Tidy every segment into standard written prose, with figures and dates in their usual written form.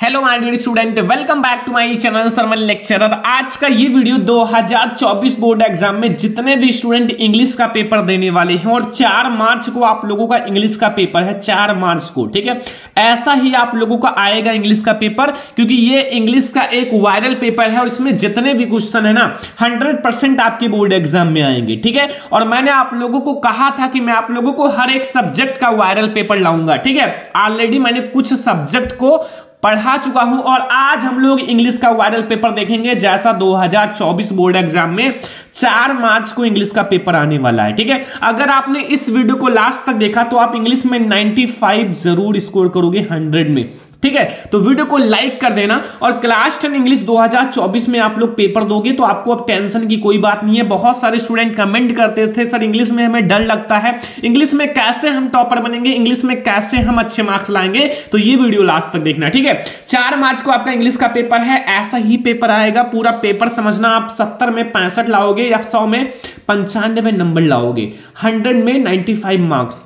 Hello my dear student, welcome back to my channel सरमन lecturer. आज का ये वीडियो 2024 बोर्ड एग्जाम में जितने भी स्टूडेंट इंग्लिश का पेपर देने वाले हैं और 4 मार्च को आप लोगों का इंग्लिश का पेपर है, 4 मार्च को, ठीक है। ऐसा ही आप लोगों का आएगा इंग्लिश का पेपर, क्योंकि ये इंग्लिश का एक वायरल पेपर है और इसमें जितने भी क्वेश्चन है ना 100% आपके बोर्ड एग्जाम में आएंगे, ठीक है। और मैंने आप लोगों को कहा था कि मैं आप लोगों को हर एक सब्जेक्ट का वायरल पेपर लाऊंगा, ठीक है। ऑलरेडी मैंने कुछ सब्जेक्ट को पढ़ा चुका हूं और आज हम लोग इंग्लिश का वायरल पेपर देखेंगे, जैसा 2024 बोर्ड एग्जाम में 4 मार्च को इंग्लिश का पेपर आने वाला है, ठीक है। अगर आपने इस वीडियो को लास्ट तक देखा तो आप इंग्लिश में 95 जरूर स्कोर करोगे 100 में, ठीक है। तो वीडियो को लाइक कर देना। और क्लास 10 इंग्लिश 2024 में आप लोग पेपर दोगे तो आपको अब टेंशन की कोई बात नहीं है। बहुत सारे स्टूडेंट कमेंट करते थे सर इंग्लिश में हमें डर लगता है, इंग्लिश में कैसे हम टॉपर बनेंगे, इंग्लिश में कैसे हम अच्छे मार्क्स लाएंगे। तो ये वीडियो लास्ट तक देखना, ठीक है। 4 मार्च को आपका इंग्लिश का पेपर है, ऐसा ही पेपर आएगा। पूरा पेपर समझना, आप 70 में 65 लाओगे या 100 में 95 नंबर लाओगे, 100 में 95 मार्क्स,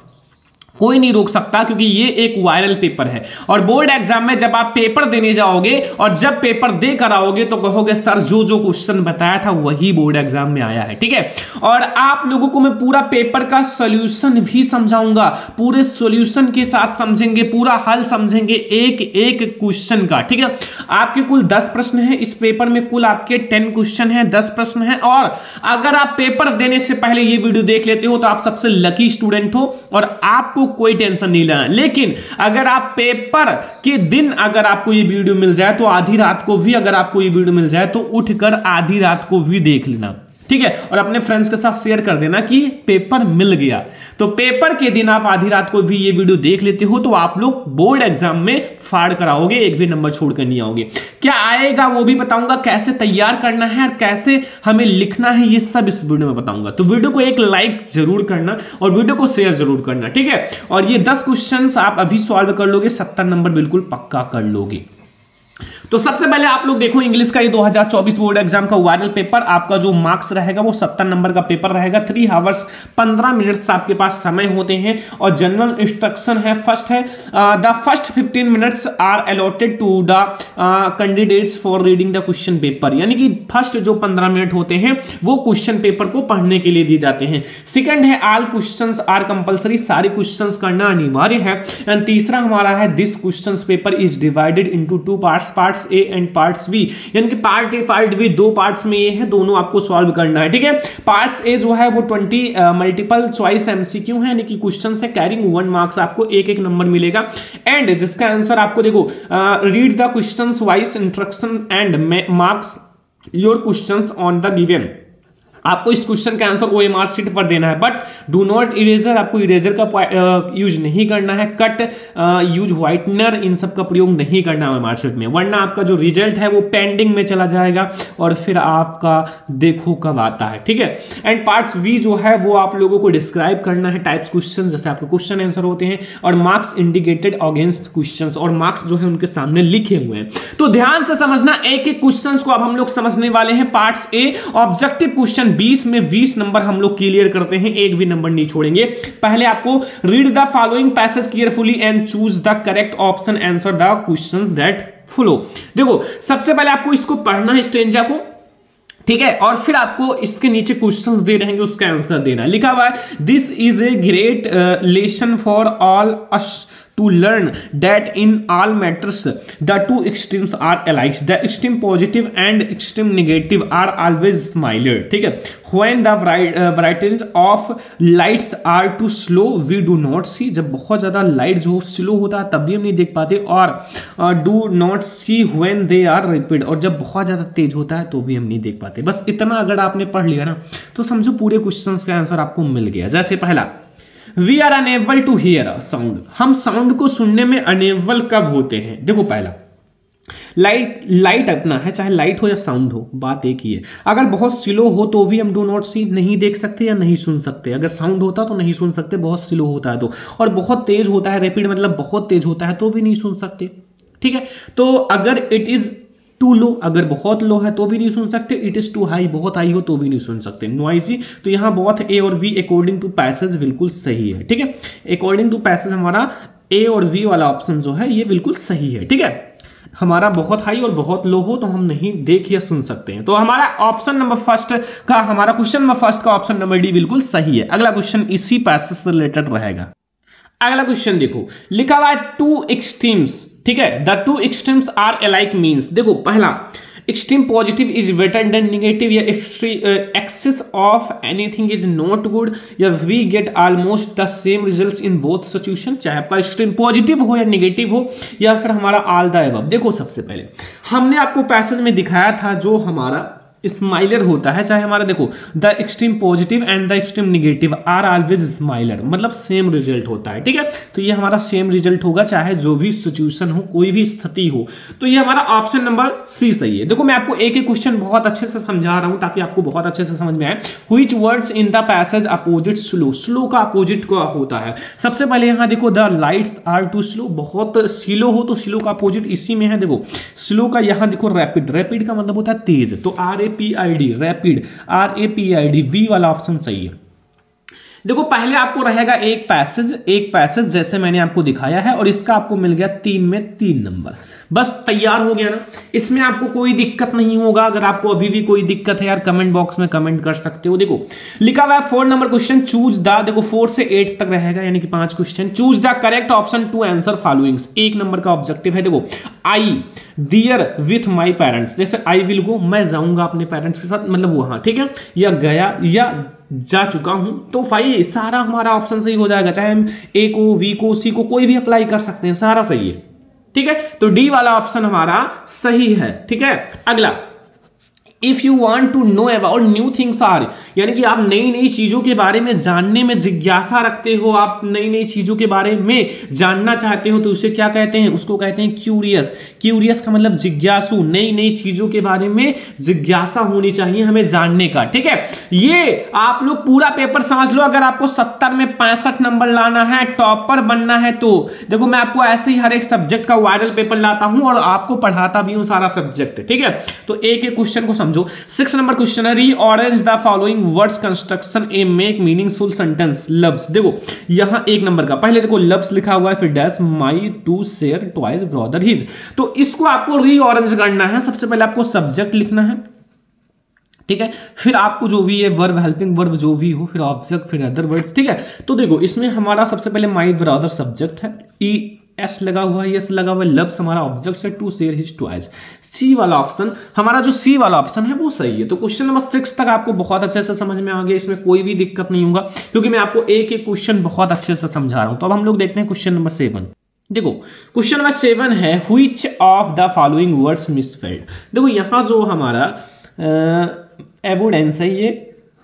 कोई नहीं रोक सकता, क्योंकि ये एक वायरल पेपर है। और बोर्ड एग्जाम में जब आप पेपर देने जाओगे और जब पेपर दे कर आओगे तो कहोगे सर जो जो क्वेश्चन बताया था वही बोर्ड एग्जाम में आया है, ठीक है। और आप लोगों को मैं पूरा पेपर का सॉल्यूशन भी समझाऊंगा, पूरे सॉल्यूशन के साथ समझेंगे, पूरा हल समझेंगे एक एक क्वेश्चन का, ठीक है। आपके कुल 10 प्रश्न है इस पेपर में, कुल आपके 10 क्वेश्चन है, 10 प्रश्न है। और अगर आप पेपर देने से पहले ये वीडियो देख लेते हो तो आप सबसे लकी स्टूडेंट हो और आपको कोई टेंशन नहीं लेना। लेकिन अगर आप पेपर के दिन अगर आपको ये वीडियो मिल जाए तो आधी रात को भी अगर आपको ये वीडियो मिल जाए तो उठकर आधी रात को भी देख लेना, ठीक है। और अपने फ्रेंड्स के साथ शेयर कर देना कि पेपर मिल गया। तो पेपर के दिन आप आधी रात को भी ये वीडियो देख लेते हो तो आप लोग बोर्ड एग्जाम में फाड़ कराओगे, एक भी नंबर छोड़कर नहीं आओगे। क्या आएगा वो भी बताऊंगा, कैसे तैयार करना है और कैसे हमें लिखना है, ये सब इस वीडियो में बताऊंगा। तो वीडियो को एक लाइक जरूर करना और वीडियो को शेयर जरूर करना, ठीक है। और ये 10 क्वेश्चन आप अभी सॉल्व कर लोगे, 70 नंबर बिल्कुल पक्का कर लोगे। तो सबसे पहले आप लोग देखो इंग्लिश का ये 2024 बोर्ड एग्जाम का वायरल पेपर, आपका जो मार्क्स रहेगा वो 70 नंबर का पेपर रहेगा। 3 आवर्स 15 मिनट्स आपके पास समय होते हैं। और जनरल इंस्ट्रक्शन है, फर्स्ट है the first 15 minutes are allotted to the candidates for reading the question paper, यानी कि फर्स्ट जो 15 मिनट होते हैं वो क्वेश्चन पेपर को पढ़ने के लिए दिए जाते हैं। सेकंड है ऑल क्वेश्चंस आर कंपलसरी, सारे क्वेश्चंस करना अनिवार्य है। एंड तीसरा हमारा है this questions paper is divided into 2 parts, parts A and parts B, यानी कि part A part B 2 parts में ये है, दोनों आपको सॉल्व करना है, ठीक है। पार्ट्स ए जो है वो 20 मल्टीपल चॉइस एमसीक्यू है, यानी कि क्वेश्चन से कैरिंग 1 मार्क्स, आपको एक एक नंबर मिलेगा। एंड जिसका आंसर आपको देखो read the questions wise instruction and marks your questions on the given, आपको इस क्वेश्चन का आंसर ओएमआर शीट पर देना है। बट डू नॉट इरेजर, आपको इरेजर का यूज नहीं करना है। कट यूज व्हाइटनर, इन सब का प्रयोग नहीं करना है ओएमआर शीट में, वरना आपका जो रिजल्ट है वो पेंडिंग में चला जाएगा और फिर आपका देखो कब आता है, ठीक है। एंड पार्ट्स वी जो है वो आप लोगों को डिस्क्राइब करना है टाइप्स क्वेश्चन, जैसे आपके क्वेश्चन आंसर होते हैं और मार्क्स इंडिकेटेड अगेंस्ट क्वेश्चन, और मार्क्स जो है उनके सामने लिखे हुए हैं। तो ध्यान से समझना, एक एक क्वेश्चन को अब हम लोग समझने वाले हैं। पार्ट्स ए ऑब्जेक्टिव क्वेश्चन 20 में 20 नंबर हम लोग क्लियर करते हैं, एक भी नंबर नहीं छोड़ेंगे। पहले आपको read the following passage carefully and choose the correct option, answer the question that follow. देखो सबसे पहले आपको इसको पढ़ना है स्टेंजा को, ठीक है। और फिर आपको इसके नीचे क्वेश्चंस दे रहेंगे, उसका आंसर देना है। लिखा हुआ है this is a great lesson for all us to learn that in all matters the two extremes are alike, the extreme positive and extreme negative are always similar, ठीक है। when the brightness of lights are too slow we do not see, जब बहुत ज्यादा light जो slow होता है तब भी हम नहीं देख पाते। और do not see when they are rapid, और जब बहुत ज्यादा तेज होता है तो भी हम नहीं देख पाते। बस इतना अगर आपने पढ़ लिया ना तो समझो पूरे क्वेश्चंस का आंसर आपको मिल गया। जैसे पहला we are unable to hear a sound, हम साउंड को सुनने में अनेबल कब होते हैं। देखो पहला लाइट अपना है, चाहे लाइट हो या साउंड हो, बात एक ही है। अगर बहुत स्लो हो तो भी हम डू नॉट सी, नहीं देख सकते या नहीं सुन सकते। अगर साउंड होता तो नहीं सुन सकते, बहुत स्लो होता है तो। और बहुत तेज होता है, रैपिड मतलब बहुत तेज होता है तो भी नहीं सुन सकते, ठीक है। तो अगर इट इज टू लो, अगर बहुत लो है तो भी नहीं सुन सकते। इट इज टू हाई, बहुत हाई हो तो भी नहीं सुन सकते। नॉइजी, तो यहाँ बहुत ए और वी अकॉर्डिंग टू पैसेज बिल्कुल सही है, ठीक है। अकॉर्डिंग टू पैसेज हमारा ए और वी वाला ऑप्शन जो है ये बिल्कुल सही है, ठीक है। हमारा बहुत हाई और बहुत लो हो तो हम नहीं देख या सुन सकते हैं। तो हमारा ऑप्शन नंबर फर्स्ट का, हमारा क्वेश्चन नंबर फर्स्ट का ऑप्शन नंबर डी बिल्कुल सही है। अगला क्वेश्चन इसी पैसेज से रिलेटेड रहेगा। अगला क्वेश्चन देखो, लिखा हुआ है टू एक्सट्रीम्स, ठीक है, the two extremes are alike means. देखो पहला, extreme positive is better than negative, या excess of anything is not good, या we get almost the same results in both situation. चाहे आपका एक्सट्रीम पॉजिटिव हो या नेगेटिव हो, या फिर हमारा ऑल द अबव। देखो सबसे पहले हमने आपको पैसेज में दिखाया था जो हमारा स्माइलर होता है, चाहे हमारा देखो the extreme positive and the extreme negative are always similar, मतलब सेम रिजल्ट होता है, ठीक है। तो ये हमारा सेम रिजल्ट होगा चाहे जो भी सिचुएशन हो, कोई भी स्थिति हो। तो ये हमारा ऑप्शन नंबर सी सही है। देखो मैं आपको एक एक क्वेश्चन बहुत अच्छे से समझा रहा हूं ताकि आपको बहुत अच्छे से समझ में आए। Which words in the passage opposite slow, slow का अपोजिट क्या होता है। सबसे पहले यहां देखो the lights are too slow, बहुत स्लो हो तो स्लो का अपोजिट इसी में है। देखो स्लो का यहां देखो रैपिड, रैपिड का मतलब होता है तेज, तो RAPID रैपिड, RAPID वी वाला ऑप्शन सही है। देखो पहले आपको रहेगा एक पैसेज जैसे मैंने आपको दिखाया है, और इसका आपको मिल गया 3 में 3 नंबर, बस तैयार हो गया ना। इसमें आपको कोई दिक्कत नहीं होगा। अगर आपको अभी भी कोई दिक्कत है यार, कमेंट बॉक्स में कमेंट कर सकते हो। देखो लिखा हुआ है 4 नंबर क्वेश्चन, चूज द, देखो 4 से 8 तक रहेगा यानी कि 5 question. Choose the correct option to answer followings. 1 number का ऑब्जेक्टिव है। देखो I dear with my parents, जैसे आई विल गो, मैं जाऊंगा अपने पेरेंट्स के साथ, मतलब वहां, ठीक है, या गया या जा चुका हूं। तो भाई सारा हमारा ऑप्शन सही हो जाएगा, चाहे हम ए को, वी को, सी को कोई भी अप्लाई कर सकते हैं, सारा सही है, ठीक है। तो डी वाला ऑप्शन हमारा सही है, ठीक है। अगला, if you want to know about new things are, यानी कि आप नई नई चीजों के बारे में जानने में जिज्ञासा रखते हो, आप नई नई चीजों के बारे में जानना चाहते हो, तो उसे क्या कहते हैं, उसको कहते हैं क्यूरियस। क्यूरियस का मतलब जिज्ञासु, नई नई चीजों के बारे में जिज्ञासा होनी चाहिए हमें जानने का, ठीक है। ये आप लोग पूरा पेपर समझ लो। अगर आपको 70 में 65 नंबर लाना है, टॉपर बनना है, तो देखो मैं आपको ऐसे ही हर एक सब्जेक्ट का वायरल पेपर लाता हूं और आपको पढ़ाता भी हूं सारा सब्जेक्ट, ठीक है। तो एक एक क्वेश्चन को समझो। 6 नंबर क्वेश्चन है, rearrange the following words construction a make meaningful sentence. Loves, देखो यहां 1 नंबर का पहले देखो लव्स लिखा हुआ है, फिर dash my to share twice brother his. तो इसको आपको रीऑरेंज करना है। सबसे पहले आपको सब्जेक्ट लिखना है, ठीक है, फिर आपको जो भी है वर्ब, हेल्पिंग वर्ब जो भी हो, फिर ऑब्जेक्ट, फिर अदर वर्ड्स, ठीक है। तो देखो इसमें हमारा सबसे पहले माई ब्रदर सब्जेक्ट है, एस लगा हुआ है, यस लगा हुआ है, लव्स हमारा ऑब्जेक्ट है, टू शेयर हिज ट्वाइस। सी वाला ऑप्शन, हमारा जो सी वाला ऑप्शन है वो सही है। तो क्वेश्चन नंबर 6 तक आपको बहुत अच्छे से समझ में आ गया, इसमें कोई भी दिक्कत नहीं होगा क्योंकि मैं आपको एक एक क्वेश्चन बहुत अच्छे से समझा रहा हूं। तो अब हम लोग देखते हैं क्वेश्चन नंबर 7। देखो क्वेश्चन नंबर 7 है, which of the following words misfield. देखो यहां जो हमारा एविडेंस है ये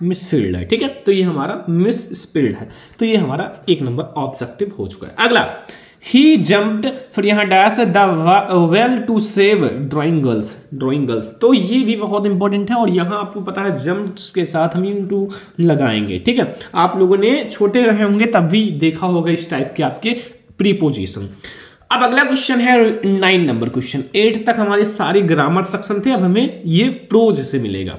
मिसफिल्ड है, ठीक है, तो ये हमारा मिसस्पेल्ड है, तो ये हमारा 1 नंबर ऑब्जेक्टिव हो चुका है। अगला, ही जम्प्ड, फिर यहाँ dash the well to save drawing girls, तो ये भी बहुत इंपॉर्टेंट है। और यहाँ आपको पता है जम्प्स के साथ हम इनटू लगाएंगे, ठीक है। आप लोगों ने छोटे रहे होंगे तब भी देखा होगा इस टाइप के आपके प्रीपोजिशन। अब अगला क्वेश्चन है 9 नंबर क्वेश्चन। 8 तक हमारी सारी ग्रामर सेक्शन थे, अब हमें ये प्रोज से मिलेगा।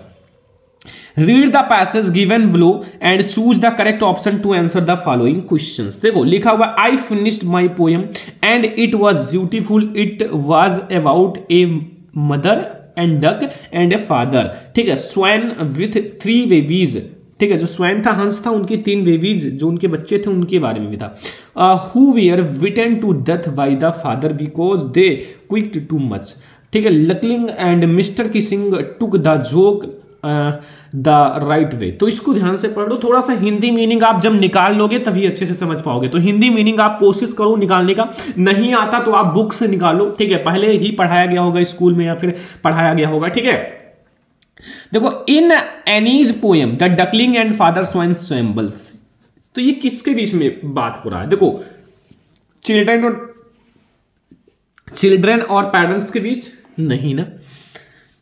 Read the passage given below and choose the correct option to answer the following questions. देखो लिखा हुआ, I finished my poem and it was beautiful, it was about a mother and duck and a father, ठीक है, swan with 3 babies, ठीक है, जो swan था, हंस था, उनके 3 बेबीज जो उनके बच्चे थे उनके बारे में भी था। Who were beaten to death by the father because they quacked too much, ठीक है, duckling and mister kissing took the joke the right way. तो इसको ध्यान से पढ़ लो, थोड़ा सा हिंदी मीनिंग आप जब निकाल लोगे तभी अच्छे से समझ पाओगे। तो हिंदी मीनिंग आप कोशिश करो निकालने का, नहीं आता तो आप बुक से निकालो, ठीक है, पहले ही पढ़ाया गया होगा स्कूल में या फिर पढ़ाया गया होगा, ठीक है। देखो in Annie's poem the duckling and father swan स्वैम्बल्स, तो ये किसके बीच में बात हो रहा है। देखो चिल्ड्रन और पेरेंट्स के बीच नहीं ना,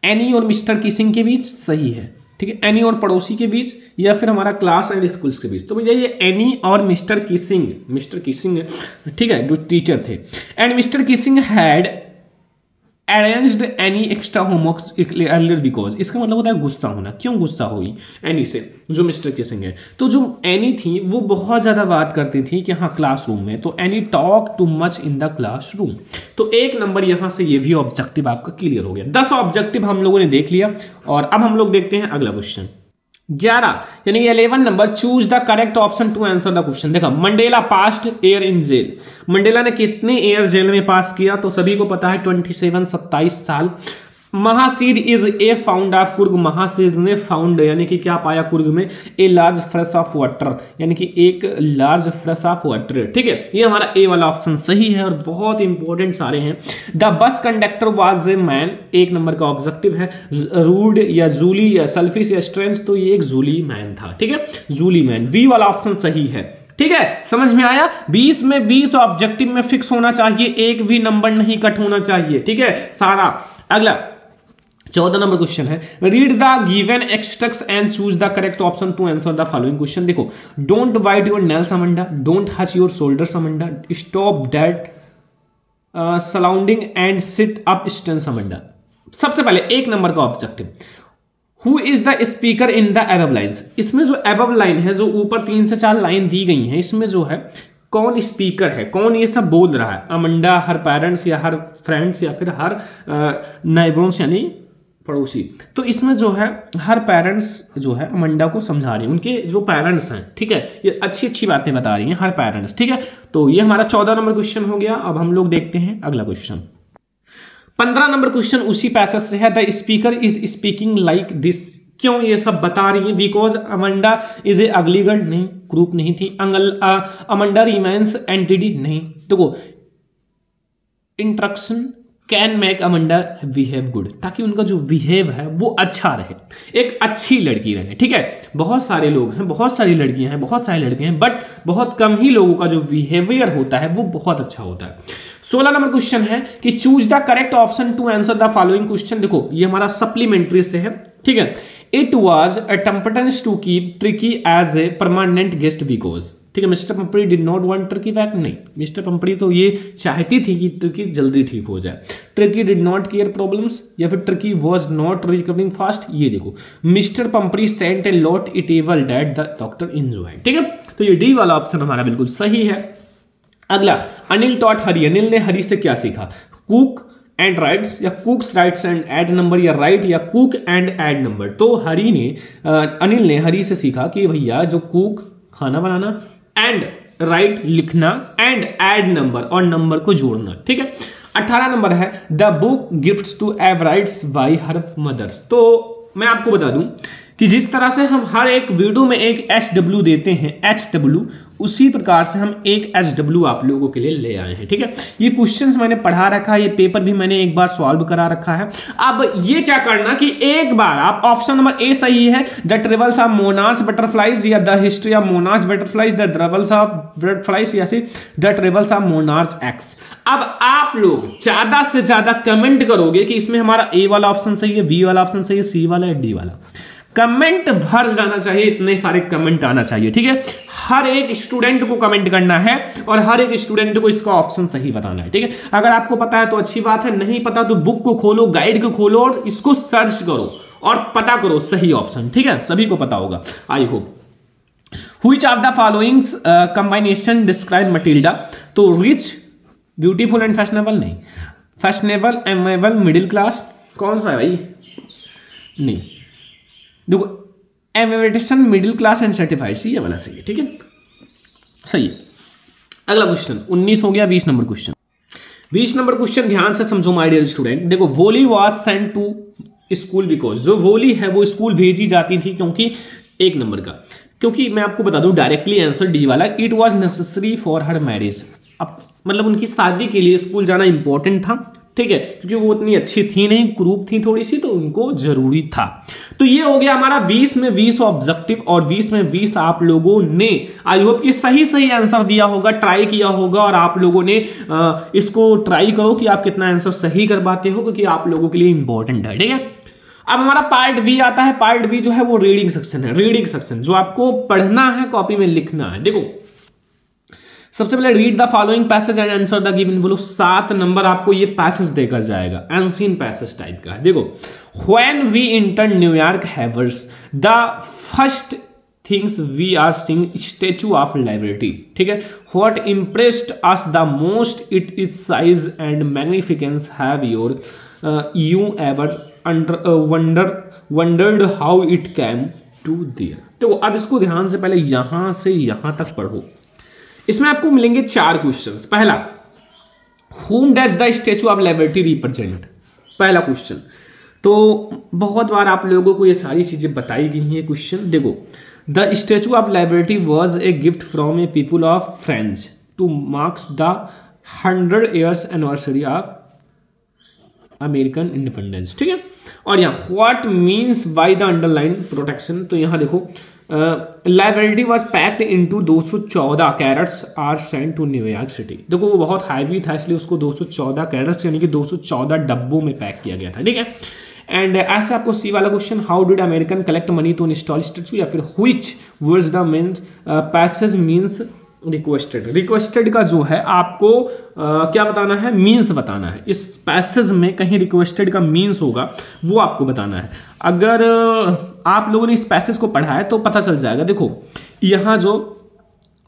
एनी और मिस्टर किसिंग के बीच सही है, ठीक है, एनी और पड़ोसी के बीच या फिर हमारा क्लास एंड स्कूल्स के बीच। तो भैया ये एनी और मिस्टर किसिंग, ठीक है, जो टीचर थे, and mister kissing had arranged any extra homeworks earlier because, इसका मतलब होता है गुस्सा होना। क्यों गुस्सा हुई एनी से, जो मिस्टर किसिंग है। तो जो एनी थी वो बहुत ज़्यादा बात करती थी कि हाँ क्लासरूम में, तो any talk too much in the classroom. तो 1 नंबर यहाँ से ये भी ऑब्जेक्टिव आपका क्लियर हो गया। 10 ऑब्जेक्टिव हम लोगों ने देख लिया और अब हम लोग देखते हैं अगला क्वेश्चन 11 यानी 11 number, choose the correct option to answer the question. देखा, Mandela passed year in jail. मंडेला ने कितने ईयर जेल में पास किया, तो सभी को पता है 27 साल। Mahseer is a found of Coorg, mahseer ने फाउंड यानी कि क्या पाया कुर्ग में, a large fresh of water, यानी कि एक लार्ज फ्रेश ऑफ वाटर। ठीक है, ये हमारा ए वाला ऑप्शन सही है और बहुत इंपॉर्टेंट सारे हैं। The bus conductor was a man, 1 number का ऑब्जेक्टिव है। रूड या जूली या सेल्फिश या स्ट्रेंथ, तो ये एक जूली मैन था। ठीक है, जूली मैन, बी वाला ऑप्शन सही है। ठीक है, समझ में आया। 20 में 20 ऑब्जेक्टिव में फिक्स होना चाहिए, एक भी नंबर नहीं कट होना चाहिए। ठीक है सारा। अगला 14 नंबर क्वेश्चन है, read the given extracts and choose the correct option to answer the following question. देखो, don't bite your nails Amanda, don't hunch your shoulders Amanda, stop that surrounding and sit up stance Amanda. सबसे पहले 1 number का objective, who is the speaker in the above lines. इसमें जो above line है, जो ऊपर 3 से 4 लाइन दी गई है, इसमें जो है कौन स्पीकर है, कौन ये सब बोल रहा है, अमंडा, हर पेरेंट्स या हर फ्रेंड्स या फिर हर नाइबर्स यानी पड़ोसी। तो इसमें जो है हर पेरेंट्स जो है अमंडा को समझा रही है, उनके जो पेरेंट्स हैं। ठीक है, ये अच्छी अच्छी बातें बता रही हैं हर पेरेंट्स। ठीक है, तो ये हमारा 14 नंबर क्वेश्चन हो गया। अब हम लोग देखते हैं अगला क्वेश्चन 15 नंबर क्वेश्चन उसी पैसेज से है, the speaker is speaking like this. क्यों ये सब बता रही है, बिकॉज अमंडा इज ए अगली गर्ल, नहीं, ग्रुप नहीं थी। अमंडा रिमेन्स एंटिटी, नहीं। देखो, instruction can make Amanda behave good, ताकि उनका जो बिहेव है वो अच्छा रहे, एक अच्छी लड़की रहे। ठीक है, बहुत सारे लोग हैं, बहुत सारी लड़कियां हैं, बहुत सारे लड़के हैं, बट बहुत कम ही लोगों का जो बिहेवियर होता है वो बहुत अच्छा होता है। 16 नंबर क्वेश्चन है कि choose the correct option to answer the following question. देखो, ये हमारा सप्लीमेंट्री से है। ठीक है, it was a tempting to keep Tricki as a permanent guest because. ठीक है, Mister Pumphrey did not want Tricki back, नहीं, मिस्टर पंपरी तो ये चाहती थी कि ट्रिकी जल्दी ठीक हो जाए। Tricki did not care problems, या फिर Tricki was not recovering fast. ये देखो, Mister Pumphrey sent a lot it able that the doctor enjoy. ठीक है, तो ये डी वाला ऑप्शन हमारा बिल्कुल सही है। अगला, अनिल टॉट हरी, अनिल ने हरी से क्या सीखा, कुक एंड राइट्स या कुक्स राइट्स एंड ऐड नंबर, या राइट या कुक एंड ऐड नंबर। तो हरी ने अनिल ने हरी से सीखा कि भैया जो कुक खाना बनाना, एंड राइट लिखना, एंड ऐड नंबर और नंबर को जोड़ना। ठीक है, 18 नंबर है the book gifts to every rights by her mother's. तो मैं आपको बता दूं कि जिस तरह से हम हर एक वीडियो में एक HW देते हैं, HW, उसी प्रकार से हम एक HW आप लोगों के लिए ले आए हैं। ठीक है, ये क्वेश्चंस मैंने पढ़ा रखा है, ये पेपर भी मैंने एक बार सॉल्व करा रखा है। अब ये क्या करना कि एक बार आप ऑप्शन नंबर ए सही है, the travels of monarch butterflies, या the history of monarch butterflies, the travels of butterflies, या the travels of monarch x. अब आप लोग ज्यादा से ज्यादा कमेंट करोगे कि इसमें हमारा ए वाला ऑप्शन सही है, बी वाला ऑप्शन सही है, सी वाला है, डी वाला। कमेंट भर जाना चाहिए, इतने सारे कमेंट आना चाहिए। ठीक है, हर एक स्टूडेंट को कमेंट करना है और हर एक स्टूडेंट को इसका ऑप्शन सही बताना है। ठीक है, अगर आपको पता है तो अच्छी बात है, नहीं पता तो बुक को खोलो, गाइड को खोलो और इसको सर्च करो और पता करो सही ऑप्शन। ठीक है, सभी को पता होगा I hope. Which of the following कंबाइनेशन describe Matilda. तो रिच, ब्यूटीफुल एंड फैशनेबल, नहीं, फैशनेबल, एमेबल, मिडिल क्लास, कौन सा है भाई, नहीं, देखो, imitation, middle class and certified, सी वाला सही है। ठीक है, सही है। अगला क्वेश्चन 19 हो गया। 20 नंबर क्वेश्चन, 20 नंबर क्वेश्चन ध्यान से समझो माय डियर स्टूडेंट। देखो, Wally was sent to school because, जो वोली है वो स्कूल भेजी जाती थी क्योंकि 1 नंबर का, क्योंकि मैं आपको बता दूं डायरेक्टली आंसर डी वाला, it was necessary for her marriage. अब मतलब उनकी शादी के लिए स्कूल जाना इंपॉर्टेंट था। ठीक है, क्योंकि वो उतनी अच्छी थी नहीं, क्रूप थी थोड़ी सी, तो उनको जरूरी था। तो ये हो गया हमारा 20 में 20 ऑब्जेक्टिव और 20 में 20 आप लोगों ने आई होप कि सही सही आंसर दिया होगा, ट्राई किया होगा और आप लोगों ने इसको ट्राई करो कि आप कितना आंसर सही कर पाते हो, क्योंकि आप लोगों के लिए इंपॉर्टेंट है। ठीक है, अब हमारा पार्ट बी आता है। पार्ट बी जो है वो रीडिंग सेक्शन है। रीडिंग सेक्शन जो आपको पढ़ना है, कॉपी में लिखना है। देखो, सबसे पहले read the following passage and answer the given. बोलो 7 नंबर आपको ये पैसेज देकर जाएगा, एंशिएंट पैसेज टाइप का है। देखो, when we enter New York harbours the first things we are seeing Statue of Liberty. ठीक है, what impressed us the most it is size and magnificence have your you ever wondered how it came to there. तो अब इसको ध्यान से पहले यहां से यहां तक पढ़ो। इसमें आपको मिलेंगे 4 क्वेश्चंस। पहला, whom does the statue of liberty represent, पहला क्वेश्चन। तो बहुत बार आप लोगों को ये सारी चीजें बताई गई हैं। क्वेश्चन देखो, the Statue of Liberty was a gift from a people of France to marks the 100 years anniversary of American independence. ठीक है, और यहाँ what means by the underline protection. तो यहाँ देखो, Liberty was packed into 214 crates are sent to New York city. देखो वो बहुत हैवी था, इसलिए उसको 214 कैरेट्स यानी कि 214 डब्बों में पैक किया गया था। ठीक है, एंड ऐसे आपको सी वाला question, how did American collect money to install statue, या फिर which words the means passage means requested. Requested का जो है आपको क्या बताना है, मीन्स बताना है। इस पैसेज में कहीं रिक्वेस्टेड का मीन्स होगा, वो आपको बताना है। अगर आप लोगों ने इस पैसेज को पढ़ा है तो पता चल जाएगा। देखो यहाँ जो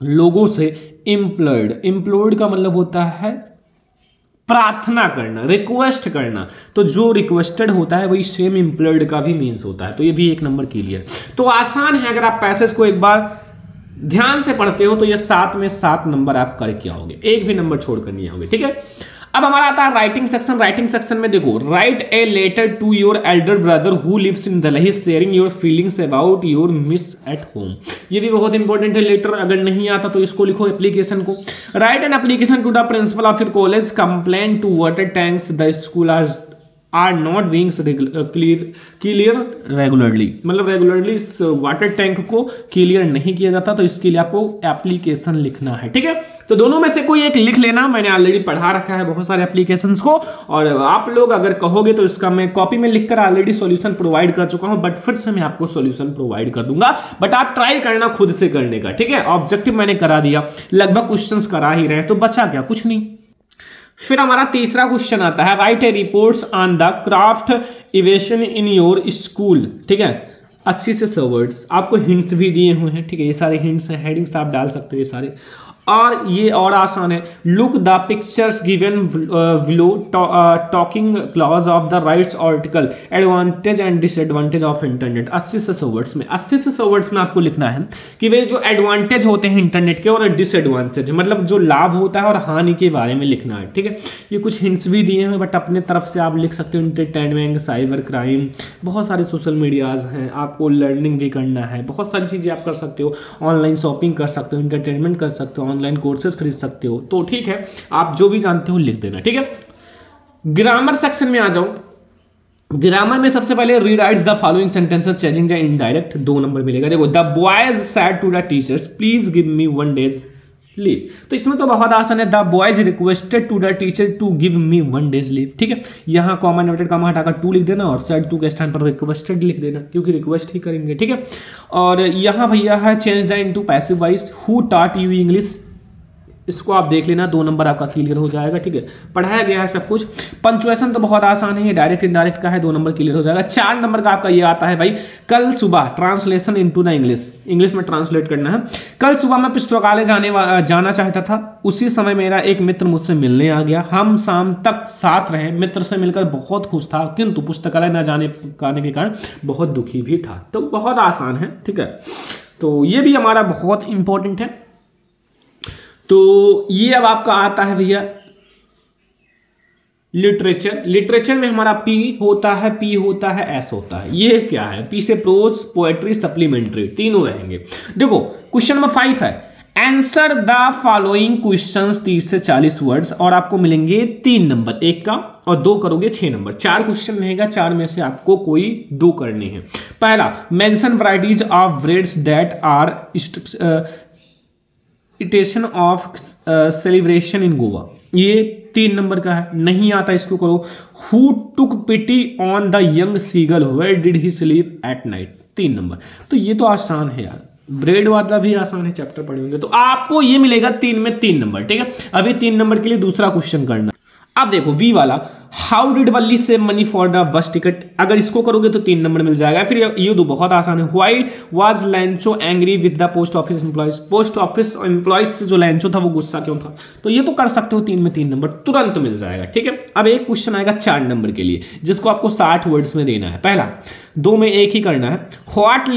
लोगों से इम्प्लोर्ड का मतलब होता है प्रार्थना करना, रिक्वेस्ट करना। तो जो रिक्वेस्टेड होता है वही सेम इम्प्लॉयड का भी मीन्स होता है। तो ये भी 1 नंबर क्लियर। तो आसान है, अगर आप पैसेज को एक बार ध्यान से पढ़ते हो तो ये 7 में 7 नंबर आप करके आओगे, एक भी नंबर छोड़कर नहीं आओगे। ठीक है, अब हमारा आता है राइटिंग सेक्शन। राइटिंग सेक्शन में देखो, write a letter to your elder brother who lives in Delhi sharing your feelings about your miss at home. ये भी बहुत इंपॉर्टेंट है। लेटर अगर नहीं आता तो इसको लिखो, एप्लीकेशन को। Write an application to the principal of your college complain to water tanks the school are not being clear regularly. मतलब रेगुलरली इस वाटर टैंक को क्लियर नहीं किया जाता, तो इसके लिए आपको एप्लीकेशन लिखना है। ठीक है, तो दोनों में से कोई एक लिख लेना। मैंने ऑलरेडी पढ़ा रखा है बहुत सारे एप्लीकेशंस को, और आप लोग अगर कहोगे तो इसका मैं कॉपी में लिखकर ऑलरेडी सॉल्यूशन प्रोवाइड कर चुका हूं, बट फिर से मैं आपको सॉल्यूशन प्रोवाइड कर दूंगा। बट आप ट्राई करना खुद से करने का। ठीक है, ऑब्जेक्टिव मैंने करा दिया, लगभग क्वेश्चंस करा ही रहे, तो बचा क्या, कुछ नहीं। फिर हमारा तीसरा क्वेश्चन आता है, right A reports on the craft evasion in your school. ठीक है, 80 से 100 वर्ड्स। आपको हिंट्स भी दिए हुए हैं। ठीक है, ये सारे हिंट्स हैं, हेडिंग्स आप डाल सकते हो ये सारे। और ये और आसान है, look the pictures given below talking clause of the rights article advantage and disadvantage of internet. 80 से 100 वर्ड्स में, 80 से 100 वर्ड्स में आपको लिखना है कि वे जो एडवांटेज होते हैं इंटरनेट के और डिसएडवांटेज, मतलब जो लाभ होता है और हानि के बारे में लिखना है। ठीक है, ये कुछ हिंट्स भी दिए हैं, बट अपने तरफ से आप लिख सकते हो। इंटरटेनमेंट, साइबर क्राइम, बहुत सारे सोशल मीडियाज हैं, आपको लर्निंग भी करना है, बहुत सारी चीज़ें आप कर सकते हो। ऑनलाइन शॉपिंग कर सकते हो, इंटरटेनमेंट कर सकते हो, ऑनलाइन कोर्सेज खरीद सकते हो। तो ठीक है, आप जो भी जानते हो लिख देना। ठीक है, ग्रामर सेक्शन में आ जाओ। ग्रामर में सबसे पहले rewrites the following sentences changing the indirect, 2 number मिलेगा। देखो, the boys said to the teachers please give me 1 days leave. तो इसमें तो बहुत आसान है, the boys requested to the teacher to give me 1 days leave. ठीक है, यहाँ कॉमा इन्वर्टेड कॉमा हटाकर 2 लिख देना और सेड टू के स्थान पर रिक्वेस्टेड लिख देना, क्योंकि रिक्वेस्ट ही करेंगे। ठीक है, और यहाँ भैया है change the into passive voice, who taught you English. इसको आप देख लेना, 2 नंबर आपका क्लियर हो जाएगा। ठीक है, पढ़ाया गया है सब कुछ। पंचुएशन तो बहुत आसान है, ये डायरेक्ट इनडायरेक्ट का है, 2 नंबर क्लियर हो जाएगा। 4 नंबर का आपका ये आता है भाई, कल सुबह ट्रांसलेशन इनटू द इंग्लिश में ट्रांसलेट करना है। कल सुबह मैं पुस्तकालय जाना चाहता था, उसी समय मेरा एक मित्र मुझसे मिलने आ गया। हम शाम तक साथ रहे, मित्र से मिलकर बहुत खुश था, किंतु पुस्तकालय न जाने के कारण बहुत दुखी भी था। तो बहुत आसान है। ठीक है, तो ये भी हमारा बहुत इंपॉर्टेंट है। तो ये अब आपका आता है भैया लिटरेचर। लिटरेचर में हमारा पी होता है, पी होता है, एस होता है। ये क्या है, पी से प्रोज, पोएट्री, सप्लीमेंट्री, तीनों रहेंगे। देखो क्वेश्चन नंबर 5 है, आंसर द फॉलोइंग क्वेश्चंस 30 से 40 वर्ड्स, और आपको मिलेंगे 3 नंबर, 1 का और 2 करोगे 6 नंबर। 4 क्वेश्चन रहेगा, 4 में से आपको कोई 2 करने हैं। पहला, mention varieties of breads that are eaten of celebration in Goa. ये 3 नंबर का है, नहीं आता इसको करो। Who took pity on the young seagull, where did he sleep at night, 3 number. तो ये तो आसान है यार, ब्रेड वाला भी आसान है, चैप्टर पढ़े होंगे। तो आपको ये मिलेगा 3 में 3 नंबर, ठीक है। अभी 3 नंबर के लिए दूसरा क्वेश्चन करना। अब देखो वी वाला, how did Valli save money for the bus ticket, अगर इसको करोगे तो 3 नंबर मिल जाएगा। फिर ये दो बहुत आसान है, why was लैंचो angry with the post office employees, post office employees से जो लैंचो था वो गुस्सा क्यों था, तो ये तो कर सकते हो 3 में 3 नंबर तुरंत मिल जाएगा, ठीक है। अब एक क्वेश्चन आएगा 4 नंबर के लिए, जिसको आपको 60 वर्ड्स में देना है। पहला 2 में एक ही करना है, what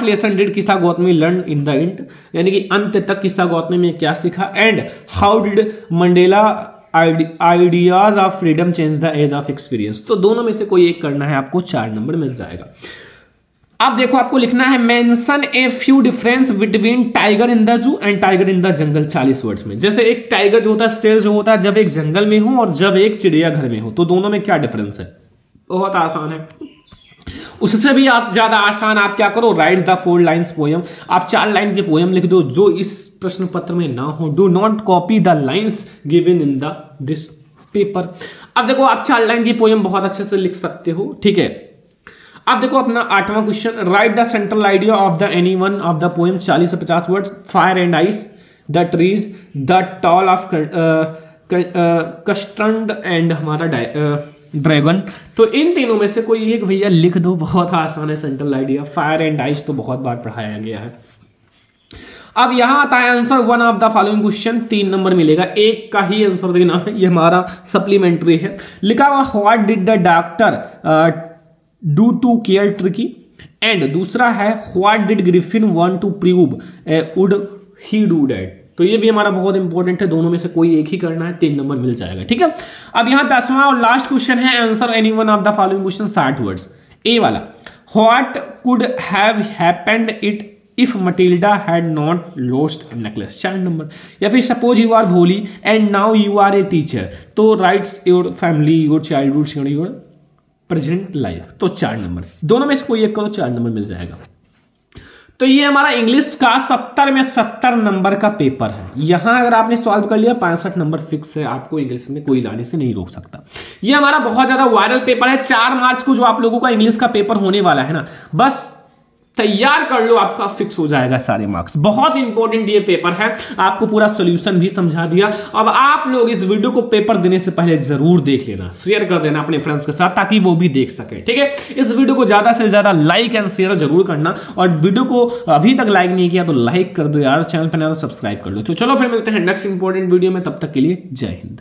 lesson did Kisa Gotami learn in the end, यानी कि अंत तक किस्सा गौतमी में क्या सीखा, and how did Mandela ideas of freedom change the age of experience. तो दोनों में से कोई एक करना है, आपको 4 नंबर मिल जाएगा। अब देखो आपको लिखना है mention a few difference between tiger in the zoo and tiger in the jungle 40 words में। जैसे एक टाइगर जो होता है, शेर जो होता है, जब एक जंगल में हो और जब एक चिड़ियाघर में हो, तो दोनों में क्या डिफरेंस है। बहुत आसान है, उससे भी ज्यादा आसान आप क्या करो, राइट द 4 लाइन्स पोएम, आप 4 लाइन के पोएम लिख दो जो इस प्रश्न पत्र में ना हो। Do not copy the lines given in the this paper. अब देखो आप 4 लाइन की पोएम बहुत अच्छे से लिख सकते हो, ठीक है। अब देखो अपना 8वां question, write the central idea of the any one of the poem, 40 से 50 words. Fire and ice, the trees, the tale of custard and हमारा ड्रैगन। तो इन तीनों में से कोई एक भैया लिख दो, बहुत आसान है central idea. Fire and ice तो बहुत बार पढ़ाया गया है। अब यहां आता है answer 1 of the following question, 3 number मिलेगा, एक का ही आंसर देना है, ये हमारा सप्लीमेंट्री है। लिखा हुआ what did the doctor do to care Tricki, and दूसरा है what did Griffin want to prove would he do that. तो ये भी हमारा बहुत इंपॉर्टेंट है, दोनों में से कोई एक ही करना है, 3 नंबर मिल जाएगा, ठीक है। अब यहां 10वां और लास्ट क्वेश्चन है, answer any one of the following question 60 words. A वाला, what could have happened it if Matilda had not lost necklace, 4 number. या फिर suppose you are Bholi and now you are a teacher, तो writes your family, your childhood, your present life, तो 4 number. दोनों में से कोई एक करो, 4 नंबर मिल जाएगा। तो ये हमारा इंग्लिश का 70 में 70 नंबर का पेपर है। यहां अगर आपने सॉल्व कर लिया 65 नंबर फिक्स है, आपको इंग्लिश में कोई लाने से नहीं रोक सकता। ये हमारा बहुत ज्यादा वायरल पेपर है। 4 मार्च को जो आप लोगों का इंग्लिश का पेपर होने वाला है ना, बस तैयार कर लो, आपका फिक्स हो जाएगा सारे मार्क्स। बहुत इंपॉर्टेंट ये पेपर है, आपको पूरा सॉल्यूशन भी समझा दिया। अब आप लोग इस वीडियो को पेपर देने से पहले जरूर देख लेना, शेयर कर देना अपने फ्रेंड्स के साथ, ताकि वो भी देख सके, ठीक है। इस वीडियो को ज्यादा से ज्यादा लाइक एंड शेयर जरूर करना, और वीडियो को अभी तक लाइक नहीं किया तो लाइक कर दो यार, चैनल पर नया तो सब्सक्राइब कर लो। तो चलो फिर मिलते हैं नेक्स्ट इंपॉर्टेंट वीडियो में, तब तक के लिए जय हिंद।